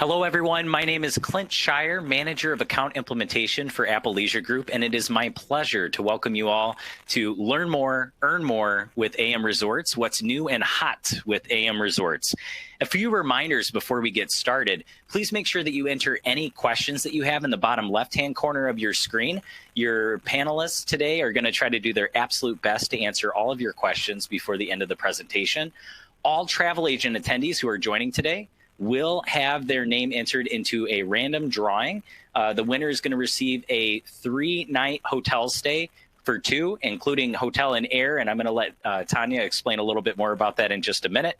Hello, everyone. My name is Clint Shire, Manager of Account Implementation for Apple Leisure Group, and it is my pleasure to welcome you all to learn more, earn more with AMResorts, what's new and hot with AMResorts. A few reminders before we get started. Please make sure that you enter any questions that you have in the bottom left-hand corner of your screen. Your panelists today are going to try to do their absolute best to answer all of your questions before the end of the presentation. All travel agent attendees who are joining today will have their name entered into a random drawing. The winner is going to receive a 3-night hotel stay for two, including hotel and air, and I'm going to let Tanya explain a little bit more about that in just a minute.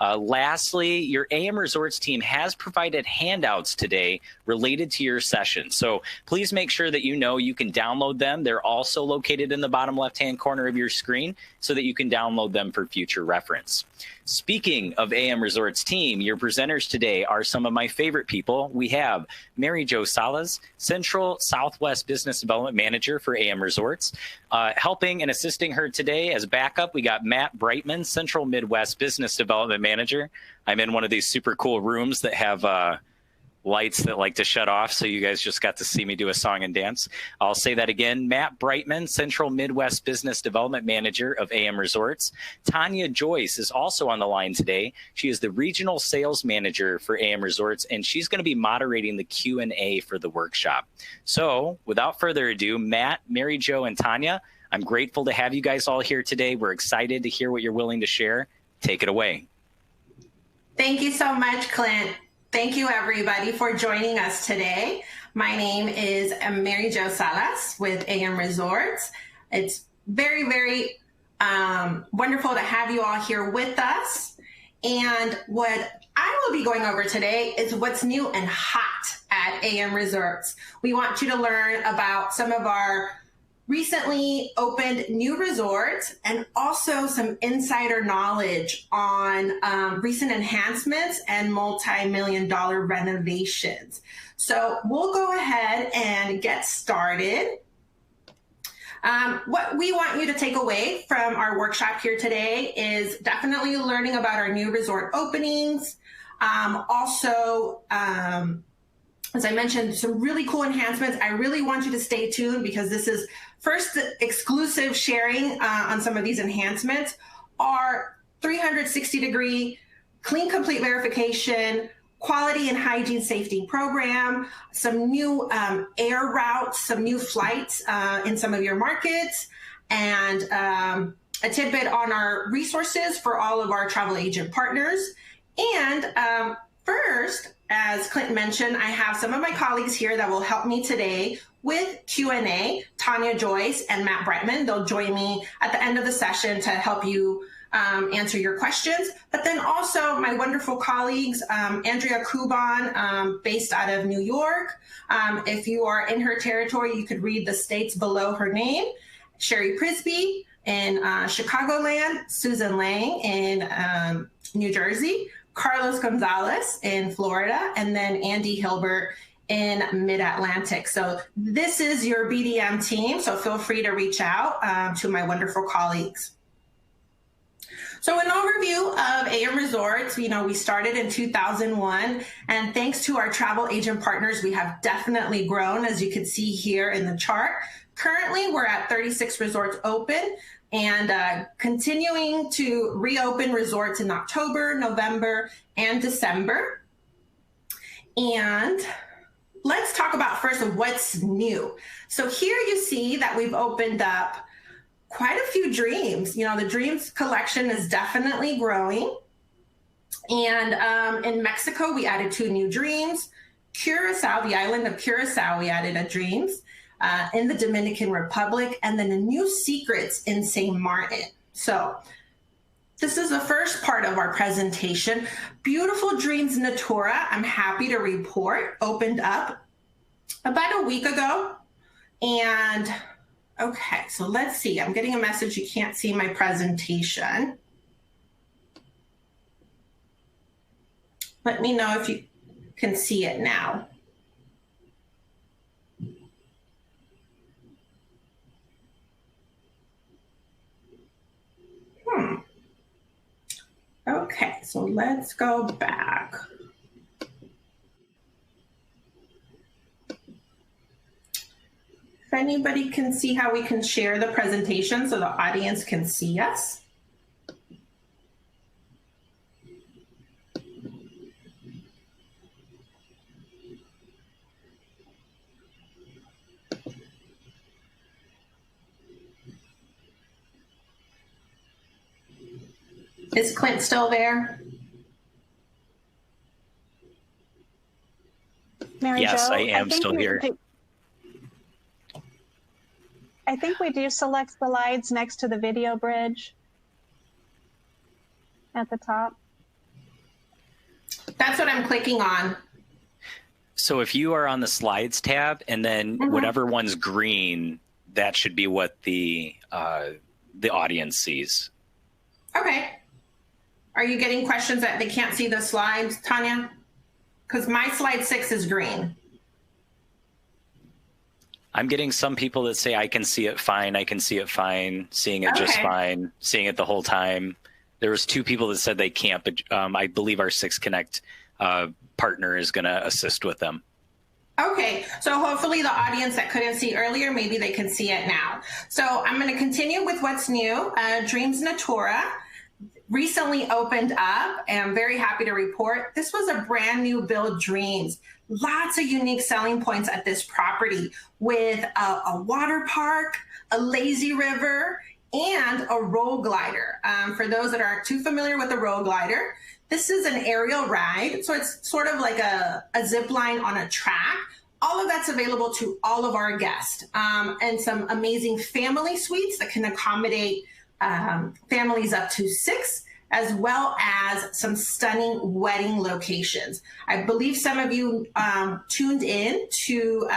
Lastly, your AMResorts team has provided handouts today related to your session. So please make sure that you know you can download them. They're also located in the bottom left-hand corner of your screen so that you can download them for future reference. Speaking of AMResorts team, your presenters today are some of my favorite people. We have Mary Jo Salas, Central Southwest Business Development Manager for AMResorts. Helping and assisting her today as backup, we got Matt Brightman, Central Midwest Business Development Manager. I'm in one of these super cool rooms that have lights that like to shut off, so you guys just got to see me do a song and dance. I'll say that again. Matt Brightman, Central Midwest Business Development Manager of AMResorts. Tanya Joyce is also on the line today. She is the Regional Sales Manager for AMResorts, and she's going to be moderating the Q&A for the workshop. So without further ado, Matt, Mary Jo, and Tanya, I'm grateful to have you guys all here today. We're excited to hear what you're willing to share. Take it away. Thank you so much, Clint. Thank you, everybody, for joining us today. My name is Mary Jo Salas with AMResorts. It's very, very wonderful to have you all here with us. And what I will be going over today is what's new and hot at AMResorts. We want you to learn about some of our recently opened new resorts and also some insider knowledge on recent enhancements and multi-million-dollar renovations. So we'll go ahead and get started. What we want you to take away from our workshop here today is definitely learning about our new resort openings. As I mentioned, some really cool enhancements. I really want you to stay tuned because this is first exclusive sharing on some of these enhancements. Our 360-degree clean, complete verification, quality and hygiene safety program, some new air routes, some new flights in some of your markets, and a tidbit on our resources for all of our travel agent partners. And first, as Clint mentioned, I have some of my colleagues here that will help me today with Q&A, Tanya Joyce and Matt Brightman. They'll join me at the end of the session to help you answer your questions. But then also my wonderful colleagues, Andrea Kuban, based out of New York. If you are in her territory, you could read the states below her name. Sherry Prisby in Chicagoland, Susan Lang in New Jersey, Carlos Gonzalez in Florida, and then Andy Hilbert in Mid-Atlantic. So this is your BDM team, so feel free to reach out to my wonderful colleagues. So an overview of AMResorts, we started in 2001, and thanks to our travel agent partners, we have definitely grown, as you can see here in the chart. Currently, we're at 36 resorts open, and continuing to reopen resorts in October, November, and December. And let's talk about first of what's new. So here you see that we've opened up quite a few Dreams. The Dreams collection is definitely growing. And in Mexico, we added 2 new Dreams. Curacao, the island of Curacao, we added a Dreams. In the Dominican Republic, and then a new Secrets in St. Martin. So this is the first part of our presentation. Beautiful Dreams Natura, I'm happy to report, opened up about a week ago. And okay, so let's see. I'm getting a message you can't see my presentation. Let me know if you can see it now. Okay, so let's go back. anybody can see how we can share the presentation so the audience can see us. Is Clint still there? Mary Yes, Jo, I am still here. I think we do select slides next to the video bridge at the top. That's what I'm clicking on. So if you are on the slides tab and then whatever one's green, that should be what the audience sees. Okay. Are you getting questions that they can't see the slides, Tanya? Because my slide 6 is green. I'm getting some people that say, I can see it fine. I can see it fine. Seeing it just fine. Seeing it the whole time. There was 2 people that said they can't, but I believe our 6 Connect partner is going to assist with them. Okay, so hopefully the audience that couldn't see earlier, maybe they can see it now. So I'm going to continue with what's new. Dreams Natura recently opened up, and I'm very happy to report this was a brand new build Dreams. Lots of unique selling points at this property with a water park, a lazy river, and a roll glider. For those that aren't too familiar with the roll glider, this is an aerial ride. So it's sort of like a zip line on a track. All of that's available to all of our guests, and some amazing family suites that can accommodate families up to 6, as well as some stunning wedding locations. I believe some of you tuned in to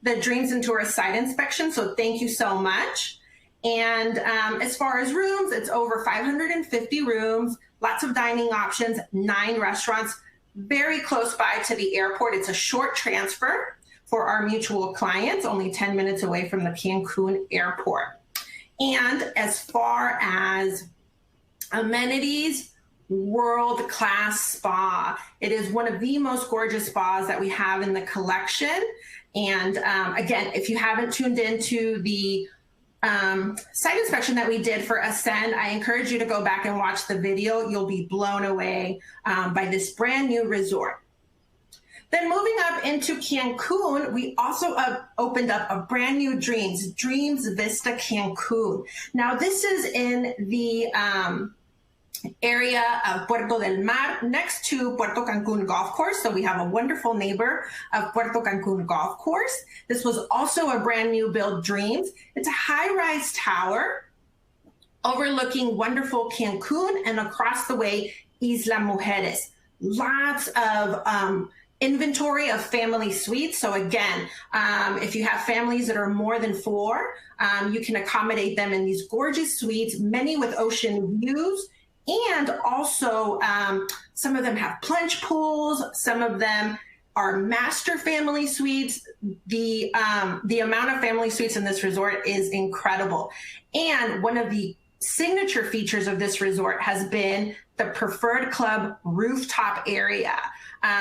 the Dreams and Tourist site inspection, so thank you so much. And as far as rooms, it's over 550 rooms, lots of dining options, 9 restaurants, very close by to the airport. It's a short transfer for our mutual clients, only 10 minutes away from the Cancun airport. And as far as amenities, world-class spa. It is one of the most gorgeous spas that we have in the collection. And again, if you haven't tuned into the site inspection that we did for Ascend, I encourage you to go back and watch the video. You'll be blown away by this brand new resort. Then moving up into Cancun, we also opened up a brand new Dreams Vista Cancun. Now this is in the area of Puerto del Mar next to Puerto Cancun Golf Course. So we have a wonderful neighbor of Puerto Cancun Golf Course. This was also a brand new build Dreams. It's a high-rise tower overlooking wonderful Cancun and across the way, Isla Mujeres. Lots of inventory of family suites. So again, if you have families that are more than 4, you can accommodate them in these gorgeous suites, many with ocean views. And also, some of them have plunge pools. Some of them are master family suites. The amount of family suites in this resort is incredible. And one of the signature features of this resort has been the Preferred Club rooftop area.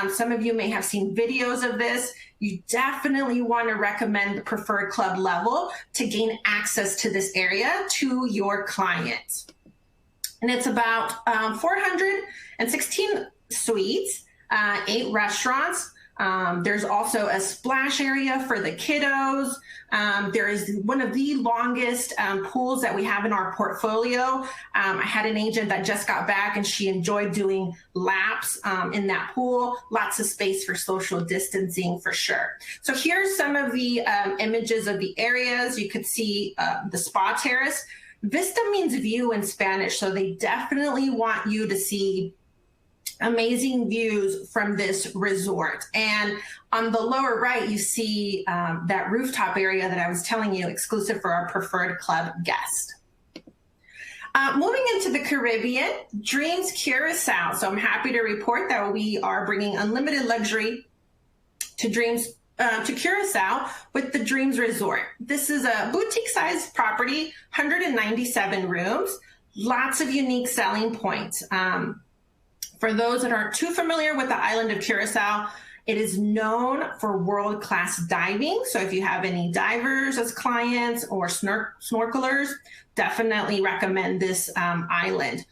Some of you may have seen videos of this. You definitely want to recommend the Preferred Club level to gain access to this area to your clients. And it's about 416 suites, 8 restaurants. There's also a splash area for the kiddos. There is one of the longest pools that we have in our portfolio. I had an agent that just got back and she enjoyed doing laps in that pool. Lots of space for social distancing for sure. So here's some of the images of the areas. You could see the spa terrace. Vista means view in Spanish, so they definitely want you to see amazing views from this resort. And on the lower right, you see that rooftop area that I was telling you, exclusive for our Preferred Club guest. Moving into the Caribbean, Dreams Curacao. So I'm happy to report that we are bringing unlimited luxury to Dreams to Curacao with the Dreams Resort. This is a boutique-sized property, 197 rooms, lots of unique selling points. For those that aren't too familiar with the island of Curacao, It is known for world-class diving. So if you have any divers as clients or snorkelers, definitely recommend this island.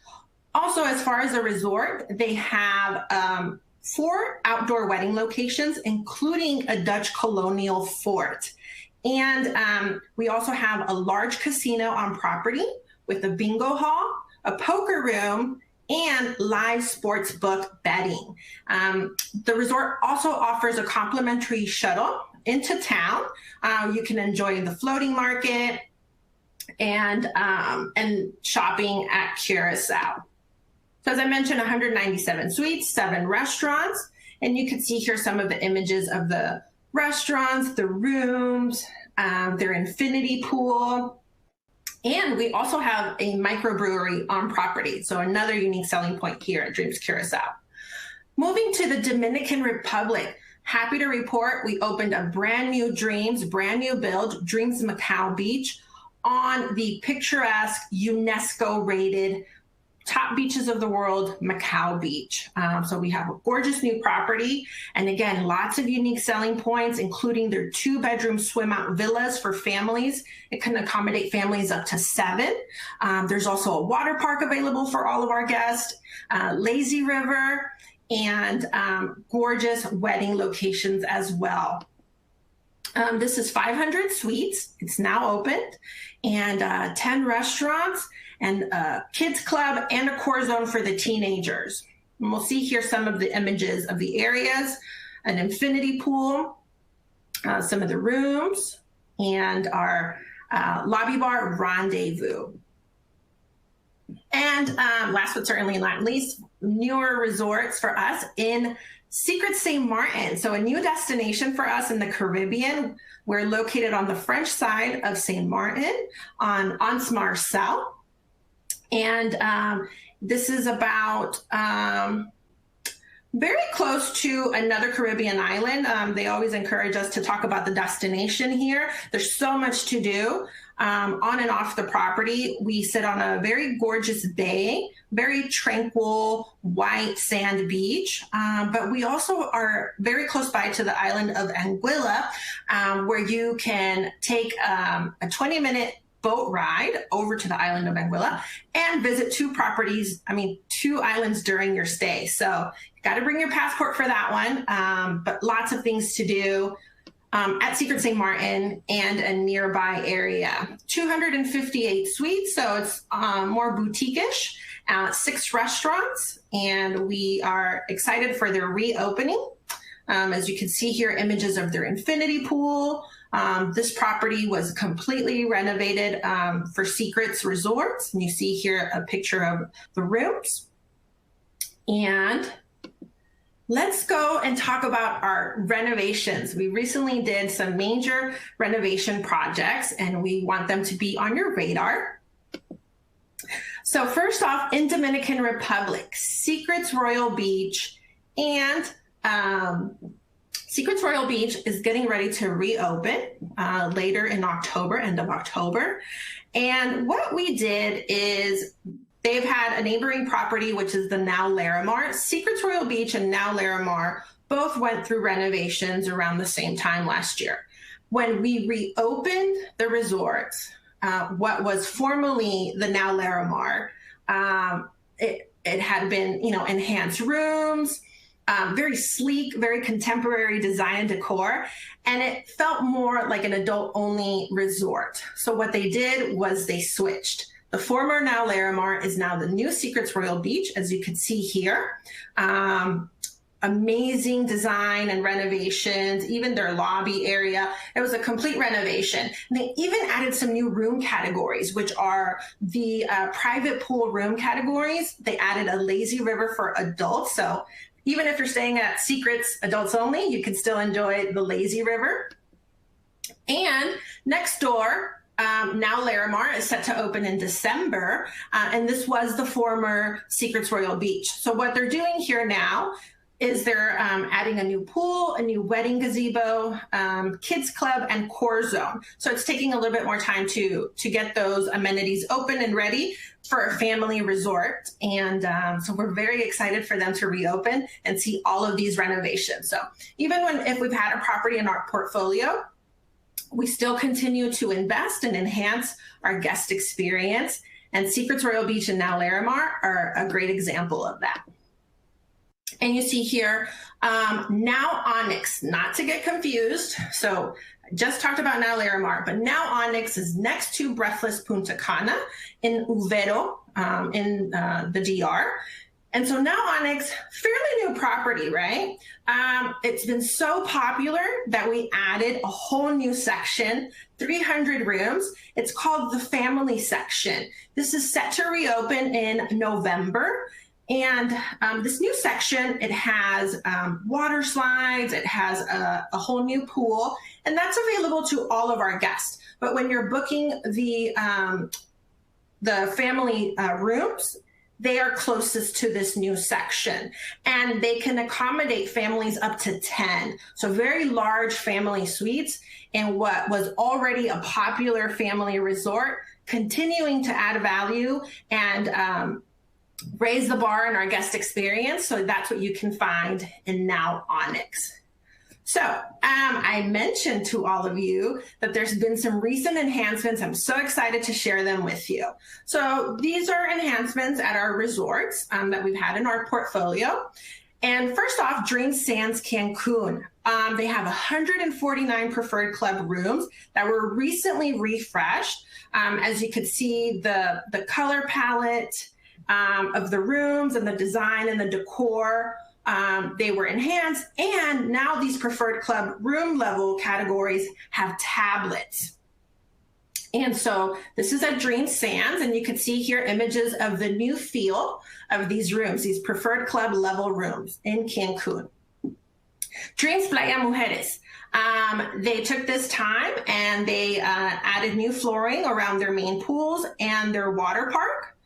Also, as far as the resort, they have 4 outdoor wedding locations, including a Dutch colonial fort. And we also have a large casino on property with a bingo hall, a poker room, and live sports book betting. The resort also offers a complimentary shuttle into town. You can enjoy the floating market and shopping at Curacao. So as I mentioned, 197 suites, 7 restaurants, and you can see here some of the images of the restaurants, the rooms, their infinity pool. And we also have a microbrewery on property. So another unique selling point here at Dreams Curacao. Moving to the Dominican Republic, happy to report we opened a brand new build, Dreams Macau Beach, on the picturesque UNESCO rated top beaches of the world, Macau Beach. So we have a gorgeous new property. And again, lots of unique selling points, including their 2-bedroom swim out villas for families. It can accommodate families up to 7. There's also a water park available for all of our guests, lazy river, and gorgeous wedding locations as well. This is 500 suites. It's now opened, and 10 restaurants, and a kids club, and a core zone for the teenagers. And we'll see here some of the images of the areas, an infinity pool, some of the rooms, and our lobby bar rendezvous. And last but certainly not least, newer resorts for us in Secret St. Martin. So a new destination for us in the Caribbean. We're located on the French side of St. Martin on Anse Marcel. And this is about very close to another Caribbean island. They always encourage us to talk about the destination here. There's so much to do on and off the property. We sit on a very gorgeous bay, very tranquil white sand beach. But we also are very close by to the island of Anguilla, where you can take a 20-minute boat ride over to the island of Anguilla and visit 2 islands during your stay. So you got to bring your passport for that one, but lots of things to do at Secret St. Martin and a nearby area. 258 suites, so it's more boutique-ish, 6 restaurants, and we are excited for their reopening. As you can see here, images of their infinity pool. This property was completely renovated for Secrets Resorts. And you see here a picture of the rooms. And let's go and talk about our renovations. We recently did some major renovation projects, and we want them to be on your radar. So first off, in Dominican Republic, Secrets Royal Beach and Secrets Royal Beach is getting ready to reopen later in October, end of October. And what we did is they've had a neighboring property, which is the Now Larimar. Secrets Royal Beach and Now Larimar both went through renovations around the same time last year. When we reopened the resorts, what was formerly the Now Larimar, it had been, enhanced rooms, very sleek, very contemporary design and decor, and it felt more like an adult-only resort. So what they did was they switched. The former Now Larimar is now the new Secrets Royal Beach, as you can see here. Amazing design and renovations, even their lobby area. It was a complete renovation. And they even added some new room categories, which are the private pool room categories. They added a lazy river for adults. So even if you're staying at Secrets Adults Only, you can still enjoy the lazy river. And next door, Now Larimar is set to open in December. And this was the former Secrets Royal Beach. So what they're doing here now is they're adding a new pool, a new wedding gazebo, kids club, and core zone. So it's taking a little bit more time to get those amenities open and ready for a family resort. And so we're very excited for them to reopen and see all of these renovations. So even if we've had a property in our portfolio, we still continue to invest and enhance our guest experience. And Secrets Royal Beach and now Larimar are a great example of that. And you see here, now Onyx, not to get confused. So I just talked about now Larimar, but now Onyx is next to Breathless Punta Cana in Uvero, in the DR. And so now Onyx, fairly new property, right? It's been so popular that we added a whole new section, 300 rooms. It's called the family section. This is set to reopen in November. And this new section, it has water slides, it has a whole new pool, and that's available to all of our guests. But when you're booking the family rooms, they are closest to this new section, and they can accommodate families up to 10. So very large family suites in what was already a popular family resort, continuing to add value and raise the bar in our guest experience. So that's what you can find in now Onyx. So I mentioned to all of you that there's been some recent enhancements. I'm so excited to share them with you. So these are enhancements at our resorts that we've had in our portfolio. And first off, Dream Sands Cancun. They have 149 preferred club rooms that were recently refreshed. As you could see, the color palette of the rooms and the design and the decor, they were enhanced, and now these preferred club room level categories have tablets. And so this is at Dream Sands, and you can see here images of the new feel of these rooms, these preferred club level rooms in Cancun. Dreams Playa Mujeres. They took this time and they added new flooring around their main pools and their water park.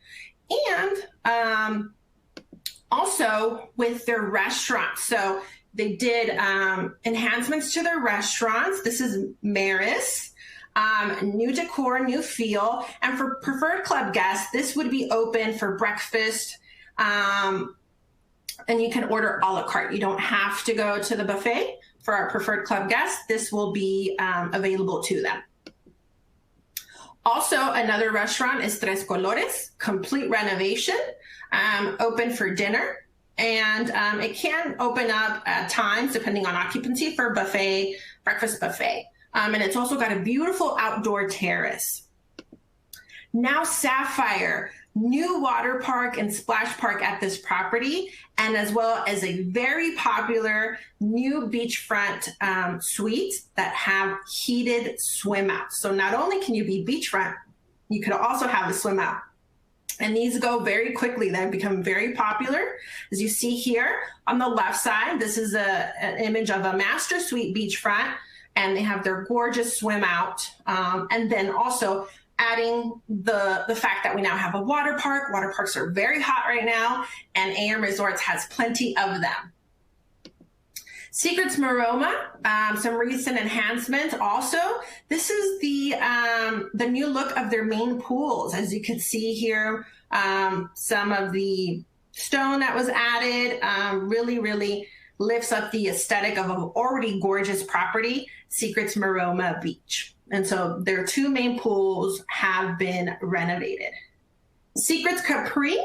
And also with their restaurants. So they did enhancements to their restaurants. This is Maris, new decor, new feel. And for preferred club guests, this would be open for breakfast. And you can order a la carte. You don't have to go to the buffet. For our preferred club guests, this will be available to them. Also, another restaurant is Tres Colores, complete renovation, open for dinner. And it can open up at times, depending on occupancy, for buffet, breakfast buffet. And it's also got a beautiful outdoor terrace. Now Sapphire, new water park and splash park at this property, and as well as a very popular new beachfront suites that have heated swim outs. So not only can you be beachfront, you could also have a swim out. And these go very quickly. They've become very popular. As you see here on the left side, this is an image of a master suite beachfront, and they have their gorgeous swim out. And then also adding the fact that we now have a water park. Water parks are very hot right now, and AMResorts has plenty of them. Secrets Maroma, some recent enhancements. Also, this is the new look of their main pools. As you can see here, some of the stone that was added really lifts up the aesthetic of an already gorgeous property, Secrets Maroma Beach. And so their two main pools have been renovated. Secrets Capri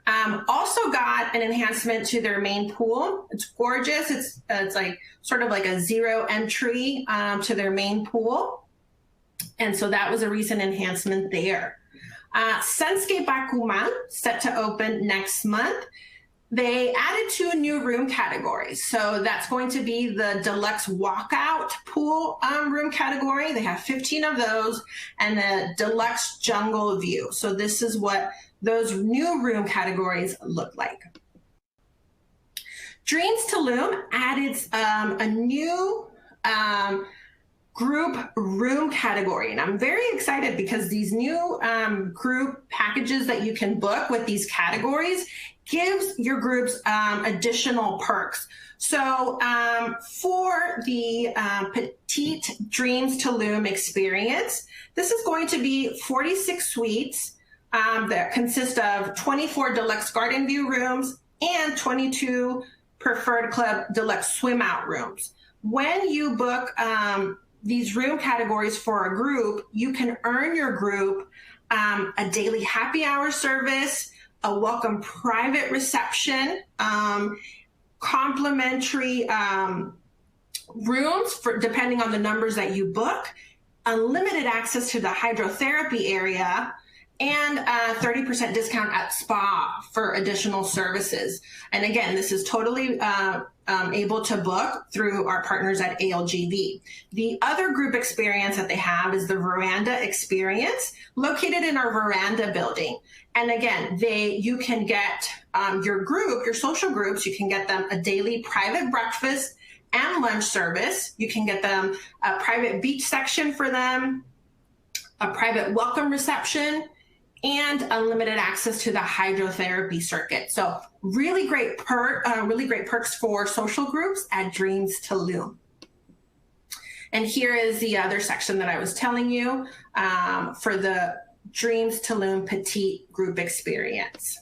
also got an enhancement to their main pool. It's gorgeous. It's like sort of like a zero entry to their main pool. And so that was a recent enhancement there. Sunscape Bakuman, set to open next month. They added 2 new room categories. So that's going to be the deluxe walkout pool room category. They have 15 of those, and the deluxe jungle view. So this is what those new room categories look like. Dreams Tulum added a new group room category. And I'm very excited because these new group packages that you can book with these categories gives your groups additional perks. So for the Petite Dreams Tulum experience, this is going to be 46 suites that consist of 24 deluxe garden view rooms and 22 preferred club deluxe swim out rooms. When you book these room categories for a group, you can earn your group a daily happy hour service, a welcome private reception, complimentary rooms for depending on the numbers that you book, unlimited access to the hydrotherapy area, and a 30% discount at spa for additional services. And again, this is totally able to book through our partners at ALGV. The other group experience that they have is the Veranda Experience, located in our Veranda building. And again, you can get your group, your social groups, you can get them a daily private breakfast and lunch service. You can get them a private beach section for them, a private welcome reception, and unlimited access to the hydrotherapy circuit. So really great perks for social groups at Dreams Tulum. And here is the other section that I was telling you for the Dreams Tulum Petite group experience.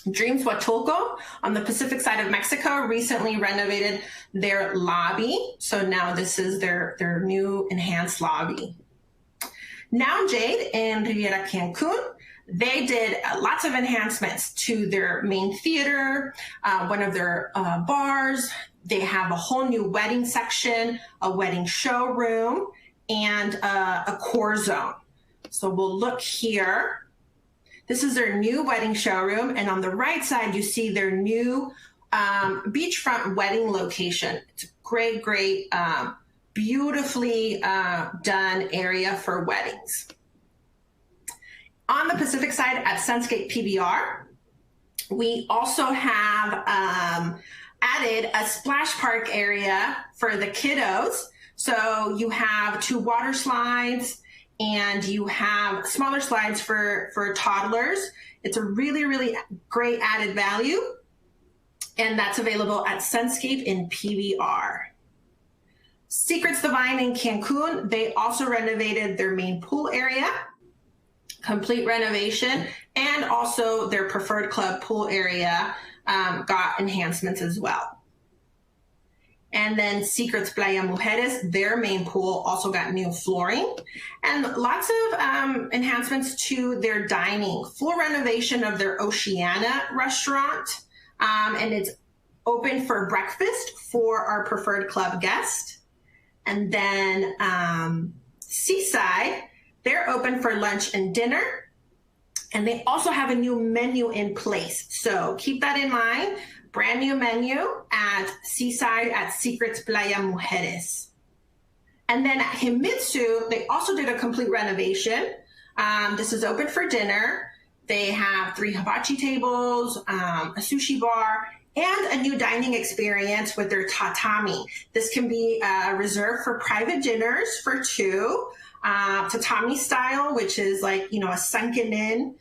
Dreams Huatulco on the Pacific side of Mexico recently renovated their lobby. So now this is their new enhanced lobby. Now Jade in Riviera Cancun, they did lots of enhancements to their main theater, one of their bars. They have a whole new wedding section, a wedding showroom, and a core zone. So we'll look here. This is their new wedding showroom, and on the right side, you see their new beachfront wedding location. It's a great, beautifully done area for weddings. On the Pacific side at Sunscape PBR, we also have added a splash park area for the kiddos. So you have 2 water slides and you have smaller slides for toddlers. It's a really great added value. And that's available at Sunscape in PBR. Secrets Divine in Cancun, they also renovated their main pool area, complete renovation, and also their preferred club pool area got enhancements as well. And then Secrets Playa Mujeres, their main pool also got new flooring and lots of enhancements to their dining. Full renovation of their Oceana restaurant, and it's open for breakfast for our preferred club guests. And then Seaside, they're open for lunch and dinner. And they also have a new menu in place. So keep that in mind. Brand new menu at Seaside at Secrets Playa Mujeres. And then at Himitsu, they also did a complete renovation. This is open for dinner. They have 3 hibachi tables, a sushi bar, and a new dining experience with their tatami. This can be reserved for private dinners for 2, tatami style, which is like, a sunken in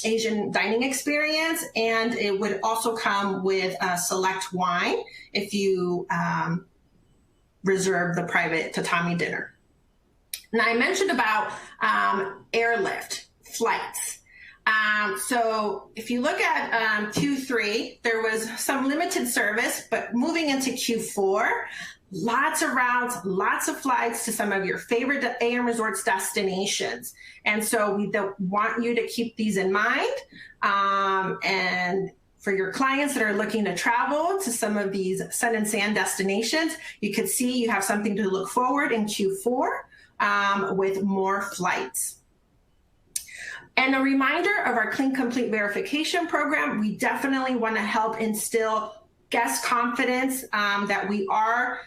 Asian dining experience. And it would also come with select wine if you reserve the private tatami dinner. Now I mentioned about airlift flights. So if you look at Q3, there was some limited service, but moving into Q4, lots of routes, lots of flights to some of your favorite AMResorts destinations. And so we want you to keep these in mind. And for your clients that are looking to travel to some of these sun and sand destinations, you could see you have something to look forward in Q4 with more flights. And a reminder of our Clean Complete Verification program. We definitely want to help instill guest confidence that we are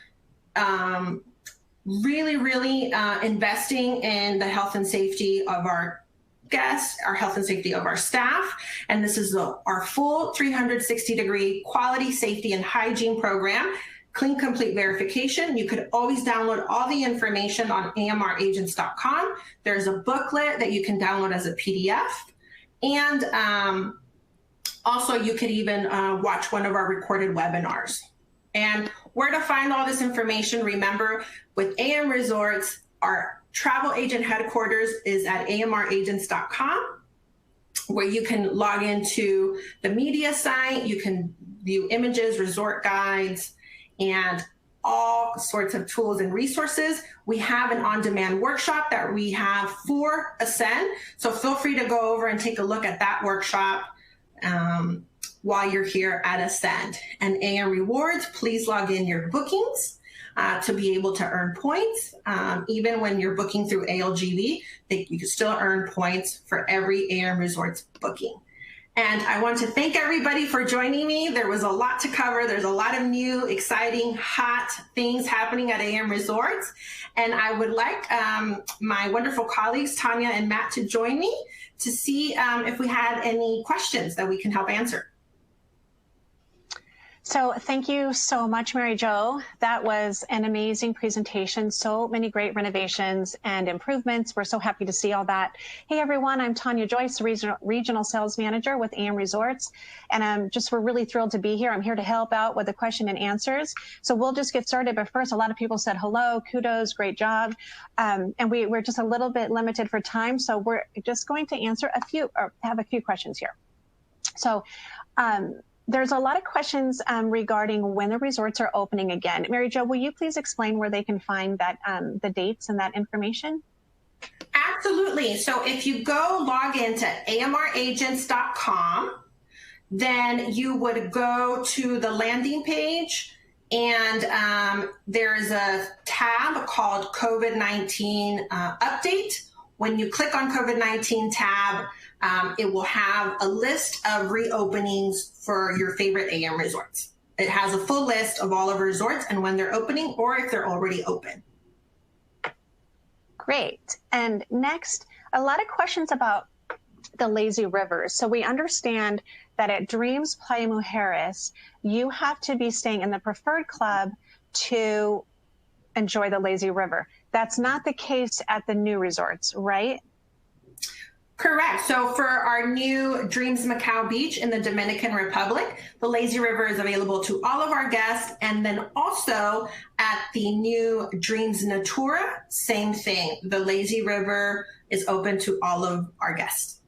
really investing in the health and safety of our guests, our health and safety of our staff. And this is our full 360-degree quality, safety, and hygiene program clean, complete verification. You could always download all the information on AMRagents.com. There's a booklet that you can download as a PDF. And also, you could even watch one of our recorded webinars. And where to find all this information, remember, with AM Resorts, our travel agent headquarters is at AMRagents.com, where you can log into the media site. You can view images, resort guides, and all sorts of tools and resources. We have an on-demand workshop that we have for Ascend. So feel free to go over and take a look at that workshop while you're here at Ascend. And AM Rewards, please log in your bookings to be able to earn points. Even when you're booking through ALGV, you can still earn points for every AM Resorts booking. And I want to thank everybody for joining me. There was a lot to cover. There's a lot of new, exciting, hot things happening at AM Resorts. And I would like my wonderful colleagues, Tanya and Matt, to join me to see if we had any questions that we can help answer. So thank you so much, Mary Jo. That was an amazing presentation. So many great renovations and improvements. We're so happy to see all that. Hey, everyone, I'm Tanya Joyce, Regional Sales Manager with AM Resorts. And we're really thrilled to be here. I'm here to help out with the question and answers. So we'll just get started. But first, a lot of people said hello, kudos, great job. And we're just a little bit limited for time. So we're just going to answer have a few questions here. So, there's a lot of questions regarding when the resorts are opening again. Mary Jo, will you please explain where they can find that the dates and that information? Absolutely. So if you go log into AMRagents.com, then you would go to the landing page, and there's a tab called COVID-19 Update. When you click on COVID-19 tab, it will have a list of reopenings for your favorite AM resorts. It has a full list of all of our resorts and when they're opening or if they're already open. Great. And next, a lot of questions about the lazy rivers. So we understand that at Dreams Playa Mujeres, you have to be staying in the preferred club to enjoy the lazy river. That's not the case at the new resorts, right? Correct. So for our new Dreams Macau Beach in the Dominican Republic, the lazy river is available to all of our guests. And then also at the new Dreams Natura, same thing. The lazy river is open to all of our guests.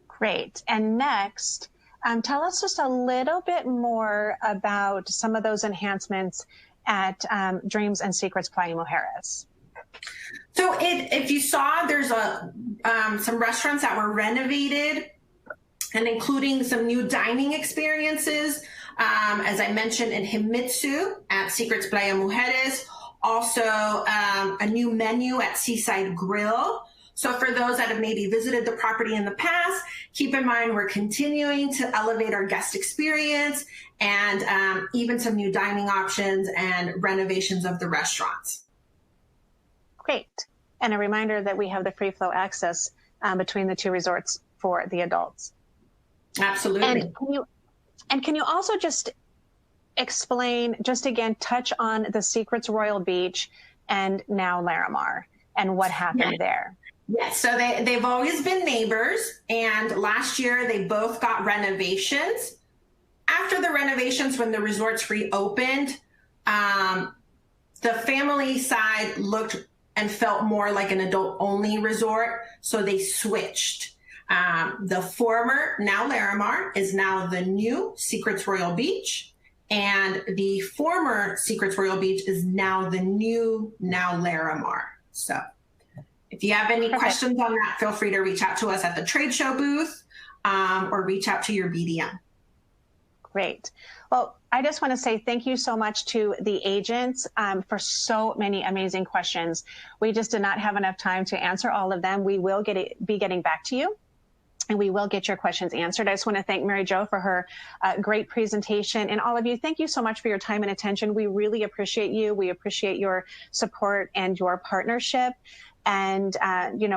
Great. And next, tell us just a little bit more about some of those enhancements at Dreams and Secrets Playa Mujeres. So if you saw, there's some restaurants that were renovated and including some new dining experiences. As I mentioned, in Himitsu at Secrets Playa Mujeres, also a new menu at Seaside Grill. So for those that have maybe visited the property in the past, keep in mind we're continuing to elevate our guest experience and even some new dining options and renovations of the restaurants. Great. And a reminder that we have the free flow access between the two resorts for the adults. Absolutely. And can you also just explain, just again, touch on the Secrets Royal Beach and now Larimar and what happened there? Yes, so they've always been neighbors, and last year they both got renovations. After the renovations, when the resorts reopened, the family side looked and felt more like an adult-only resort, so they switched. The former, now Larimar, is now the new Secrets Royal Beach, and the former Secrets Royal Beach is now the new, now Larimar. So if you have any questions on that, feel free to reach out to us at the trade show booth or reach out to your BDM. Great. Well, I just want to say thank you so much to the agents for so many amazing questions. We just did not have enough time to answer all of them. We will be getting back to you, and we will get your questions answered. I just want to thank Mary Jo for her great presentation. And all of you, thank you so much for your time and attention. We really appreciate you. We appreciate your support and your partnership. And,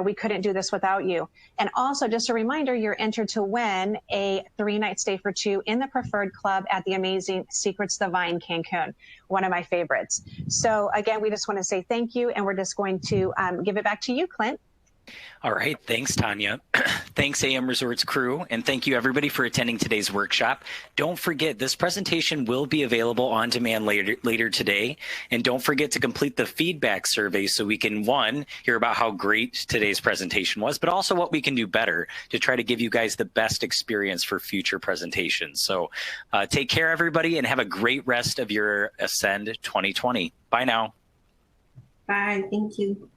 we couldn't do this without you. And also, just a reminder, you're entered to win a 3-night stay for 2 in the Preferred Club at the amazing Secrets Divine Cancun, one of my favorites. So again, we just want to say thank you, and we're just going to give it back to you, Clint. All right. Thanks, Tanya. Thanks, AM Resorts crew. And thank you, everybody, for attending today's workshop. Don't forget, this presentation will be available on demand later today. And don't forget to complete the feedback survey so we can, one, hear about how great today's presentation was, but also what we can do better to try to give you guys the best experience for future presentations. So take care, everybody, and have a great rest of your Ascend 2020. Bye now. Bye. Thank you.